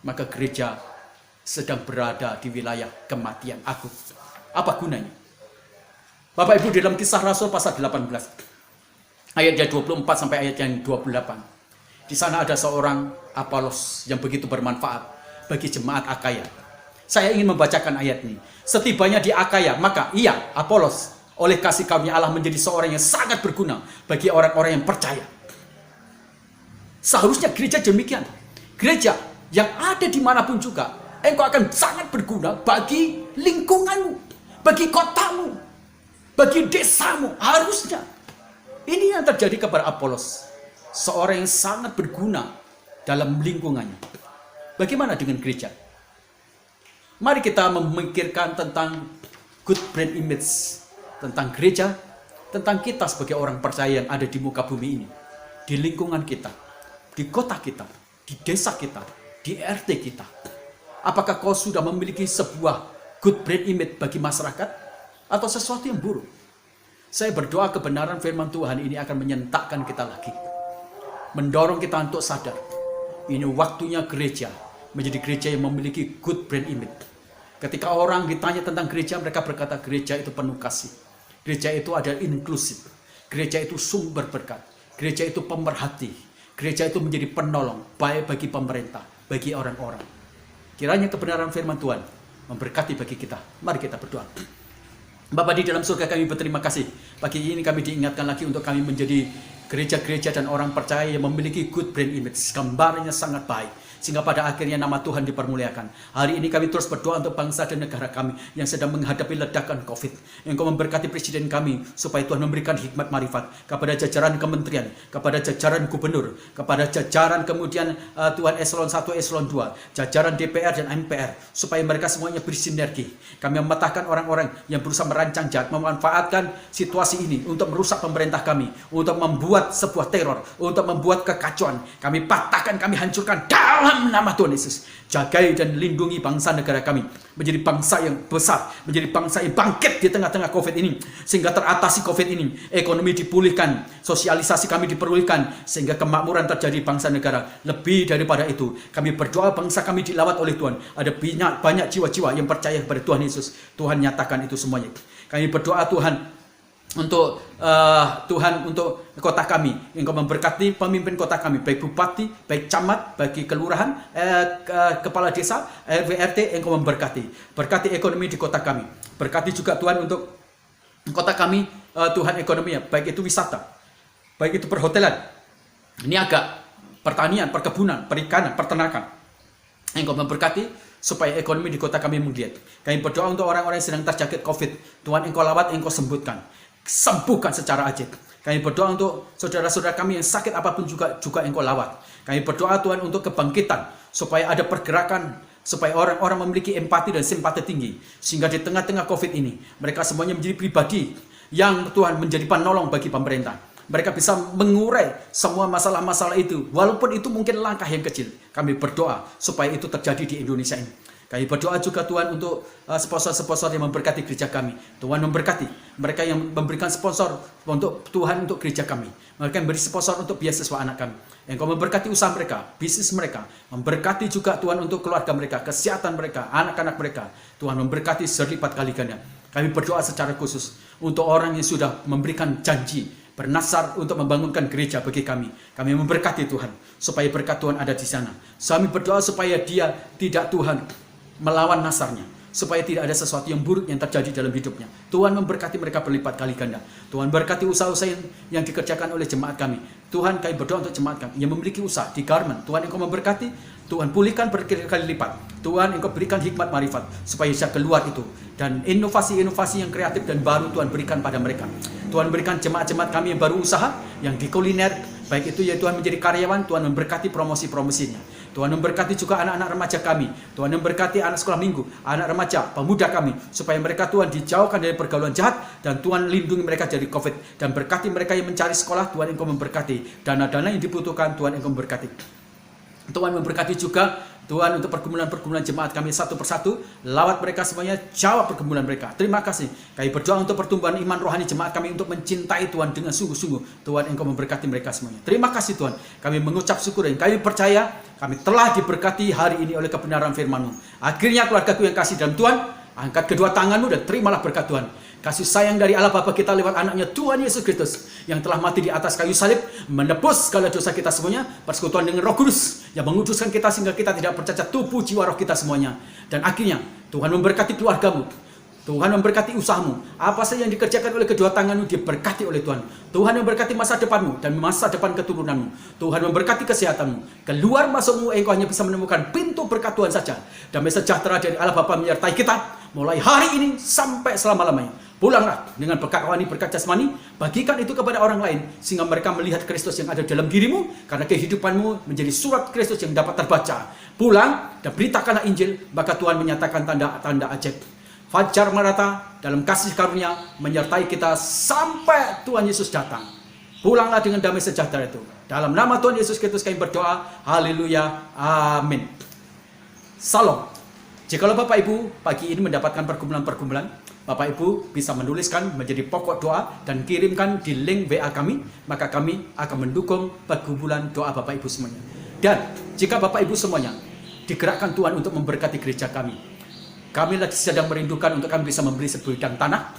maka gereja sedang berada di wilayah kematian akut. Apa gunanya? Bapak Ibu, dalam Kisah Rasul pasal 18, ayat yang 24 sampai ayat yang 28. Di sana ada seorang Apolos yang begitu bermanfaat bagi jemaat Akaya. Saya ingin membacakan ayat ini. Setibanya di Akaya, maka ia, Apolos, oleh kasih karunia Allah menjadi seorang yang sangat berguna bagi orang-orang yang percaya. Seharusnya gereja demikian. Gereja yang ada dimanapun juga, engkau akan sangat berguna bagi lingkunganmu, bagi kotamu, bagi desamu. Harusnya. Ini yang terjadi kepada Apolos. Seorang yang sangat berguna dalam lingkungannya. Bagaimana dengan gereja? Mari kita memikirkan tentang good brand image, tentang gereja, tentang kita sebagai orang percaya yang ada di muka bumi ini, di lingkungan kita, di kota kita, di desa kita, di RT kita. Apakah kau sudah memiliki sebuah good brand image bagi masyarakat atau sesuatu yang buruk? Saya berdoa kebenaran firman Tuhan ini akan menyentakkan kita lagi, mendorong kita untuk sadar. Ini waktunya gereja menjadi gereja yang memiliki good brand image. Ketika orang ditanya tentang gereja, mereka berkata gereja itu penuh kasih. Gereja itu adalah inklusif. Gereja itu sumber berkat. Gereja itu pemerhati. Gereja itu menjadi penolong, baik bagi pemerintah, bagi orang-orang. Kiranya kebenaran firman Tuhan memberkati bagi kita. Mari kita berdoa. Bapa di dalam surga, kami berterima kasih. Pagi ini kami diingatkan lagi untuk kami menjadi gereja-gereja dan orang percaya yang memiliki good brand image. Gambarnya sangat baik, sehingga pada akhirnya nama Tuhan dipermuliakan. Hari ini kami terus berdoa untuk bangsa dan negara kami yang sedang menghadapi ledakan COVID. Engkau memberkati presiden kami supaya Tuhan memberikan hikmat marifat kepada jajaran kementerian, kepada jajaran gubernur, kepada jajaran kemudian Tuhan eselon 1, eselon 2, jajaran DPR dan MPR, supaya mereka semuanya bersinergi. Kami mematahkan orang-orang yang berusaha merancang jahat, memanfaatkan situasi ini untuk merusak pemerintah kami, untuk membuat sebuah teror, untuk membuat kekacauan. Kami patahkan, kami hancurkan dalam nama Tuhan Yesus. Jagai dan lindungi bangsa negara kami menjadi bangsa yang besar, menjadi bangsa yang bangkit di tengah-tengah COVID ini, sehingga teratasi COVID ini, ekonomi dipulihkan, sosialisasi kami dipulihkan, sehingga kemakmuran terjadi bangsa negara. Lebih daripada itu, kami berdoa bangsa kami dilawat oleh Tuhan. Ada banyak jiwa-jiwa yang percaya kepada Tuhan Yesus. Tuhan nyatakan itu semuanya. Kami berdoa Tuhan untuk untuk kota kami. Engkau memberkati pemimpin kota kami, baik bupati, baik camat, bagi kelurahan, kepala desa, RW/RT. Engkau memberkati. Berkati ekonomi di kota kami. Berkati juga Tuhan untuk kota kami, Tuhan ekonominya, baik itu wisata, baik itu perhotelan, niaga, pertanian, perkebunan, perikanan, peternakan. Engkau memberkati supaya ekonomi di kota kami menggeliat. Kami berdoa untuk orang-orang yang sedang terjangkit COVID. Tuhan engkau lawat, engkau sembuhkan secara ajaib. Kami berdoa untuk saudara-saudara kami yang sakit apapun juga engkau lawat. Kami berdoa Tuhan untuk kebangkitan, supaya ada pergerakan supaya orang-orang memiliki empati dan simpati tinggi, sehingga di tengah-tengah COVID ini mereka semuanya menjadi pribadi yang Tuhan menjadi penolong bagi pemerintah. Mereka bisa mengurai semua masalah-masalah itu, walaupun itu mungkin langkah yang kecil. Kami berdoa supaya itu terjadi di Indonesia ini. Kami berdoa juga Tuhan untuk sponsor-sponsor yang memberkati gereja kami. Tuhan memberkati mereka yang memberikan sponsor untuk Tuhan untuk gereja kami. Mereka yang beri sponsor untuk beasiswa anak kami. Engkau memberkati usaha mereka, bisnis mereka. Memberkati juga Tuhan untuk keluarga mereka, kesehatan mereka, anak-anak mereka. Tuhan memberkati serlipat kali ganda. Kami berdoa secara khusus untuk orang yang sudah memberikan janji bernasar untuk membangunkan gereja bagi kami. Kami memberkati Tuhan supaya berkat Tuhan ada di sana. Kami berdoa supaya dia tidak Tuhan melawan nasarnya, supaya tidak ada sesuatu yang buruk yang terjadi dalam hidupnya. Tuhan memberkati mereka berlipat kali ganda. Tuhan berkati usaha-usaha yang dikerjakan oleh jemaat kami. Tuhan, kami berdoa untuk jemaat kami yang memiliki usaha di garment. Tuhan, Engkau memberkati. Tuhan, pulihkan berkali-kali lipat. Tuhan, Engkau berikan hikmat marifat supaya bisa keluar itu. Dan inovasi-inovasi yang kreatif dan baru Tuhan berikan pada mereka. Tuhan berikan jemaat-jemaat kami yang baru usaha, yang di kuliner, baik itu ya Tuhan menjadi karyawan. Tuhan memberkati promosi-promosinya. Tuhan memberkati juga anak-anak remaja kami. Tuhan memberkati anak sekolah minggu, anak remaja, pemuda kami. Supaya mereka Tuhan dijauhkan dari pergaulan jahat. Dan Tuhan lindungi mereka dari COVID. Dan berkati mereka yang mencari sekolah. Tuhan, Engkau memberkati. Dana-dana yang dibutuhkan, Tuhan, Engkau memberkati. Tuhan memberkati juga Tuhan untuk pergumulan-pergumulan jemaat kami satu persatu. Lawat mereka semuanya, jawab pergumulan mereka. Terima kasih. Kami berdoa untuk pertumbuhan iman rohani jemaat kami untuk mencintai Tuhan dengan sungguh-sungguh. Tuhan, Engkau memberkati mereka semuanya. Terima kasih Tuhan. Kami mengucap syukur dan kami percaya kami telah diberkati hari ini oleh kebenaran firman-Mu. Akhirnya keluargaku yang kasih dalam Tuhan, angkat kedua tanganmu dan terimalah berkat Tuhan. Kasih sayang dari Allah Bapa kita lewat anaknya Tuhan Yesus Kristus yang telah mati di atas kayu salib, menebus segala dosa kita semuanya, persekutuan dengan Roh Kudus yang menguduskan kita sehingga kita tidak bercacat tubuh, jiwa, roh kita semuanya. Dan akhirnya Tuhan memberkati keluargamu, Tuhan memberkati usahamu. Apa saja yang dikerjakan oleh kedua tanganmu diberkati oleh Tuhan. Tuhan memberkati masa depanmu dan masa depan keturunanmu. Tuhan memberkati kesehatanmu. Keluar masukmu engkau hanya bisa menemukan pintu berkat Tuhan saja. Damai sejahtera dari Allah Bapa menyertai kita mulai hari ini sampai selama-lamanya. Pulanglah dengan berkat rohani, berkat jasmani, bagikan itu kepada orang lain sehingga mereka melihat Kristus yang ada dalam dirimu, karena kehidupanmu menjadi surat Kristus yang dapat terbaca. Pulang dan beritakanlah Injil, maka Tuhan menyatakan tanda-tanda ajaib. Fajar merata dalam kasih karunia menyertai kita sampai Tuhan Yesus datang. Pulanglah dengan damai sejahtera itu. Dalam nama Tuhan Yesus Kristus kami berdoa. Haleluya. Amin. Salam. Jikalau Bapak Ibu pagi ini mendapatkan pergumulan-pergumulan, Bapak Ibu bisa menuliskan menjadi pokok doa dan kirimkan di link WA kami, maka kami akan mendukung pergumulan doa Bapak Ibu semuanya. Dan jika Bapak Ibu semuanya digerakkan Tuhan untuk memberkati gereja kami, kami lagi sedang merindukan untuk kami bisa membeli sebidang tanah.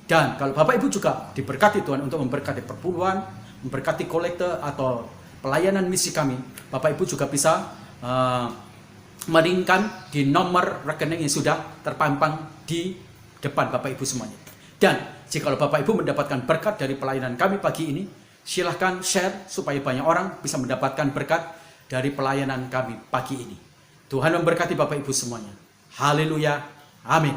Dan kalau Bapak Ibu juga diberkati Tuhan untuk memberkati perpuluhan, memberkati kolektor atau pelayanan misi kami, Bapak Ibu juga bisa meringkan di nomor rekening yang sudah terpampang di depan Bapak Ibu semuanya. Dan jika Bapak Ibu mendapatkan berkat dari pelayanan kami pagi ini, silahkan share supaya banyak orang bisa mendapatkan berkat dari pelayanan kami pagi ini. Tuhan memberkati Bapak Ibu semuanya. Haleluya. Amin.